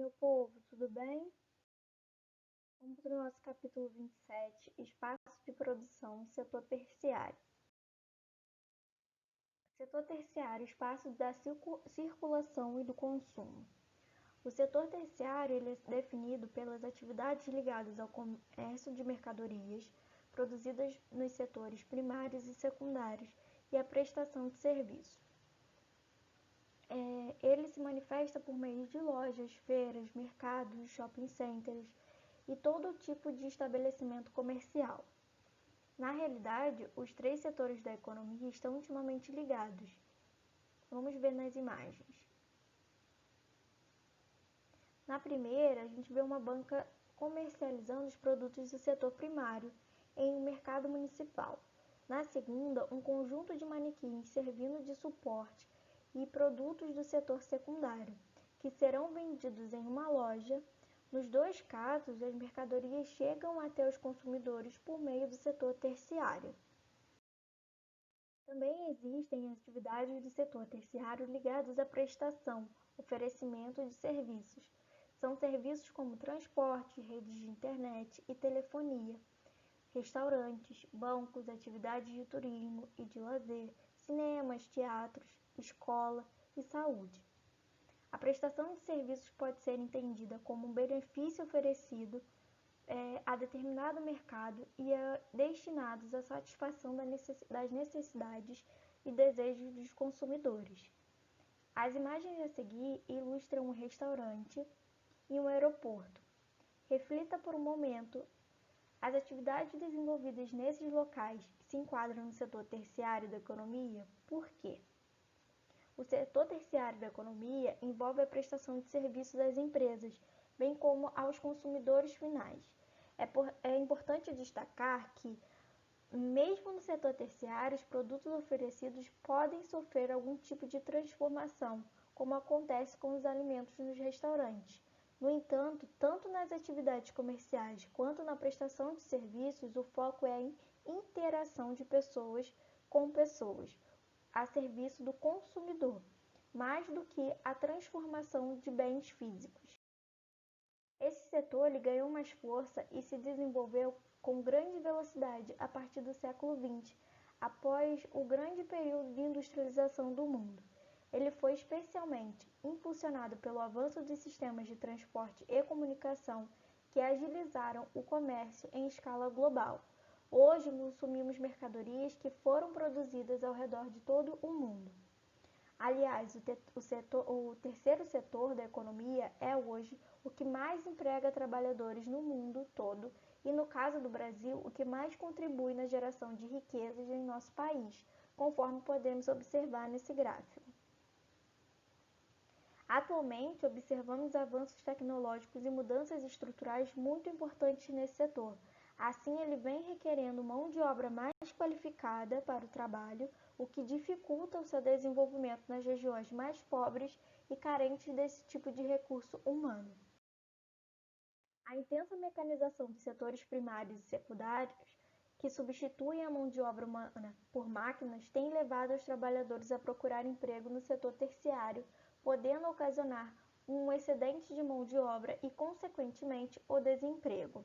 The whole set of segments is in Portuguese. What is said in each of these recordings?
meu povo, tudo bem? Vamos para o nosso capítulo 27, Espaço de Produção, Setor Terciário. Setor terciário, espaço da circulação e do consumo. O setor terciário ele é definido pelas atividades ligadas ao comércio de mercadorias produzidas nos setores primários e secundários e a prestação de serviços. Ele se manifesta por meio de lojas, feiras, mercados, shopping centers e todo tipo de estabelecimento comercial. Na realidade, os três setores da economia estão intimamente ligados. Vamos ver nas imagens. Na primeira, a gente vê uma banca comercializando os produtos do setor primário em um mercado municipal. Na segunda, um conjunto de manequins servindo de suporte e produtos do setor secundário, que serão vendidos em uma loja. Nos dois casos, as mercadorias chegam até os consumidores por meio do setor terciário. Também existem atividades do setor terciário ligadas à prestação, oferecimento de serviços. São serviços como transporte, redes de internet e telefonia, restaurantes, bancos, atividades de turismo e de lazer, cinemas, teatros, escola e saúde. A prestação de serviços pode ser entendida como um benefício oferecido a determinado mercado e destinados à satisfação das necessidades e desejos dos consumidores. As imagens a seguir ilustram um restaurante e um aeroporto. Reflita por um momento. As atividades desenvolvidas nesses locais se enquadram no setor terciário da economia. Por quê? O setor terciário da economia envolve a prestação de serviços às empresas, bem como aos consumidores finais. É importante destacar que, mesmo no setor terciário, os produtos oferecidos podem sofrer algum tipo de transformação, como acontece com os alimentos nos restaurantes. No entanto, tanto nas atividades comerciais quanto na prestação de serviços, o foco é a interação de pessoas com pessoas, a serviço do consumidor, mais do que a transformação de bens físicos. Esse setor ganhou mais força e se desenvolveu com grande velocidade a partir do século XX, após o grande período de industrialização do mundo. Ele foi especialmente impulsionado pelo avanço de sistemas de transporte e comunicação que agilizaram o comércio em escala global. Hoje, consumimos mercadorias que foram produzidas ao redor de todo o mundo. Aliás, o terceiro setor da economia é hoje o que mais emprega trabalhadores no mundo todo e, no caso do Brasil, o que mais contribui na geração de riquezas em nosso país, conforme podemos observar nesse gráfico. Atualmente, observamos avanços tecnológicos e mudanças estruturais muito importantes nesse setor. Assim, ele vem requerendo mão de obra mais qualificada para o trabalho, o que dificulta o seu desenvolvimento nas regiões mais pobres e carentes desse tipo de recurso humano. A intensa mecanização dos setores primários e secundários, que substituem a mão de obra humana por máquinas, tem levado os trabalhadores a procurar emprego no setor terciário, podendo ocasionar um excedente de mão de obra e, consequentemente, o desemprego.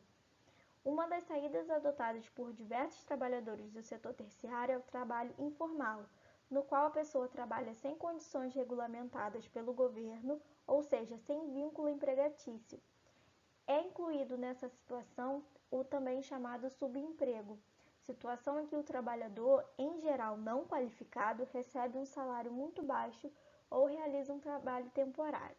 Uma das saídas adotadas por diversos trabalhadores do setor terciário é o trabalho informal, no qual a pessoa trabalha sem condições regulamentadas pelo governo, ou seja, sem vínculo empregatício. É incluído nessa situação o também chamado subemprego, situação em que o trabalhador, em geral não qualificado, recebe um salário muito baixo ou realiza um trabalho temporário.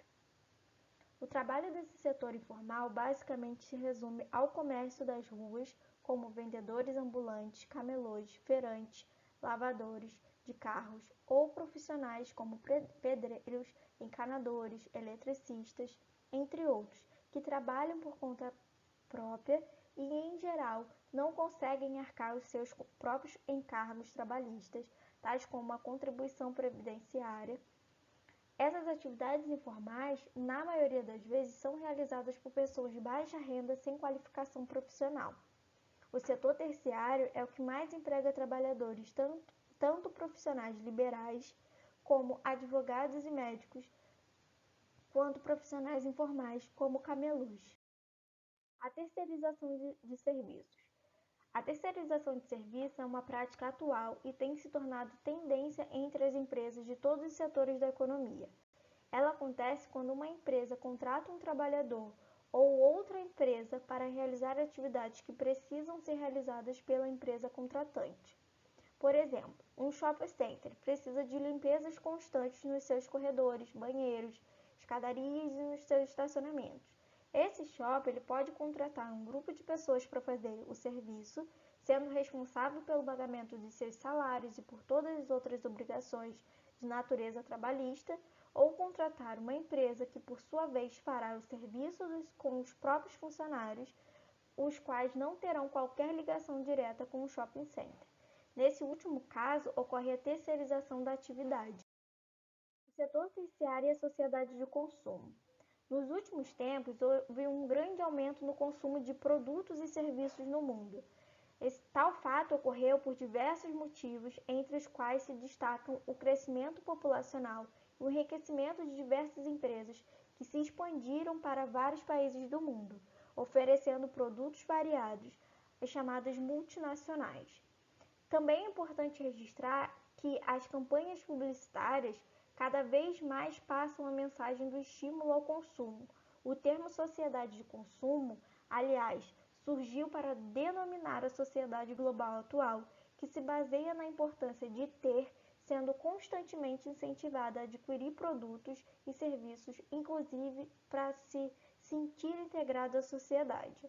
O trabalho desse setor informal basicamente se resume ao comércio das ruas, como vendedores ambulantes, camelôs, feirantes, lavadores de carros ou profissionais como pedreiros, encanadores, eletricistas, entre outros, que trabalham por conta própria e, em geral, não conseguem arcar os seus próprios encargos trabalhistas, tais como a contribuição previdenciária. Essas atividades informais, na maioria das vezes, são realizadas por pessoas de baixa renda sem qualificação profissional. O setor terciário é o que mais emprega trabalhadores, tanto profissionais liberais como advogados e médicos, quanto profissionais informais, como camelôs. A terceirização de serviços. A terceirização de serviços é uma prática atual e tem se tornado tendência entre as empresas de todos os setores da economia. Ela acontece quando uma empresa contrata um trabalhador ou outra empresa para realizar atividades que precisam ser realizadas pela empresa contratante. Por exemplo, um shopping center precisa de limpezas constantes nos seus corredores, banheiros, escadarias e nos seus estacionamentos. Esse shopping ele pode contratar um grupo de pessoas para fazer o serviço, sendo responsável pelo pagamento de seus salários e por todas as outras obrigações de natureza trabalhista, ou contratar uma empresa que, por sua vez, fará o serviço com os próprios funcionários, os quais não terão qualquer ligação direta com o shopping center. Nesse último caso, ocorre a terceirização da atividade. O setor terciário e a sociedade de consumo. Nos últimos tempos, houve um grande aumento no consumo de produtos e serviços no mundo. Esse tal fato ocorreu por diversos motivos, entre os quais se destacam o crescimento populacional e o enriquecimento de diversas empresas que se expandiram para vários países do mundo, oferecendo produtos variados, as chamadas multinacionais. Também é importante registrar que as campanhas publicitárias cada vez mais passam a mensagem do estímulo ao consumo. O termo sociedade de consumo, aliás, surgiu para denominar a sociedade global atual, que se baseia na importância de ter, sendo constantemente incentivada a adquirir produtos e serviços, inclusive para se sentir integrado à sociedade.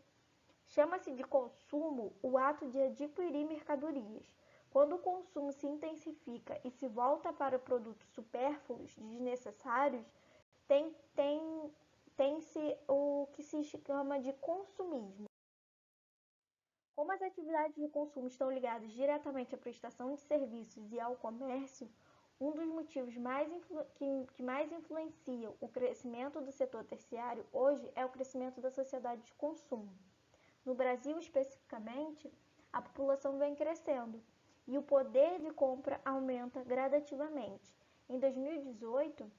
Chama-se de consumo o ato de adquirir mercadorias. Quando o consumo se intensifica e se volta para produtos supérfluos, desnecessários, tem-se o que se chama de consumismo. Como as atividades de consumo estão ligadas diretamente à prestação de serviços e ao comércio, um dos motivos que mais influenciam o crescimento do setor terciário hoje é o crescimento da sociedade de consumo. No Brasil, especificamente, a população vem crescendo e o poder de compra aumenta gradativamente. Em 2018,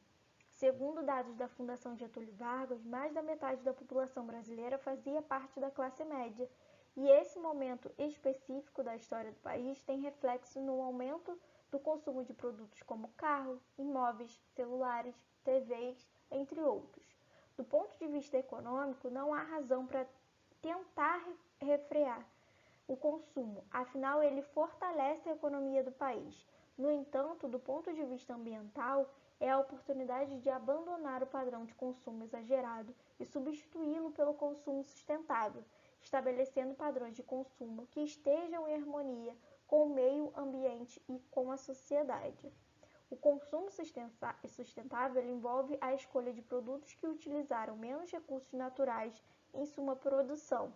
segundo dados da Fundação Getúlio Vargas, mais da metade da população brasileira fazia parte da classe média, e esse momento específico da história do país tem reflexo no aumento do consumo de produtos como carro, imóveis, celulares, TVs, entre outros. Do ponto de vista econômico, não há razão para tentar refrear o consumo, afinal ele fortalece a economia do país. No entanto, do ponto de vista ambiental, é a oportunidade de abandonar o padrão de consumo exagerado e substituí-lo pelo consumo sustentável, estabelecendo padrões de consumo que estejam em harmonia com o meio ambiente e com a sociedade. O consumo sustentável envolve a escolha de produtos que utilizaram menos recursos naturais em sua produção,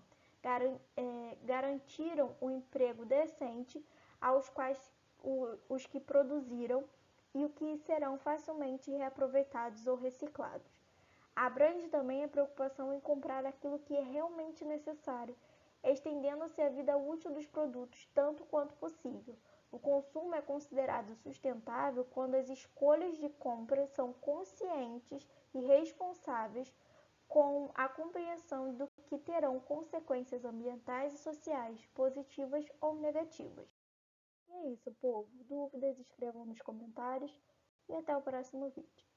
garantiram um emprego decente aos quais os que produziram e o que serão facilmente reaproveitados ou reciclados. Abrange também a preocupação em comprar aquilo que é realmente necessário, estendendo-se a vida útil dos produtos tanto quanto possível. O consumo é considerado sustentável quando as escolhas de compra são conscientes e responsáveis, com a compreensão do que terão consequências ambientais e sociais, positivas ou negativas. E é isso, povo. Dúvidas, escrevam nos comentários e até o próximo vídeo.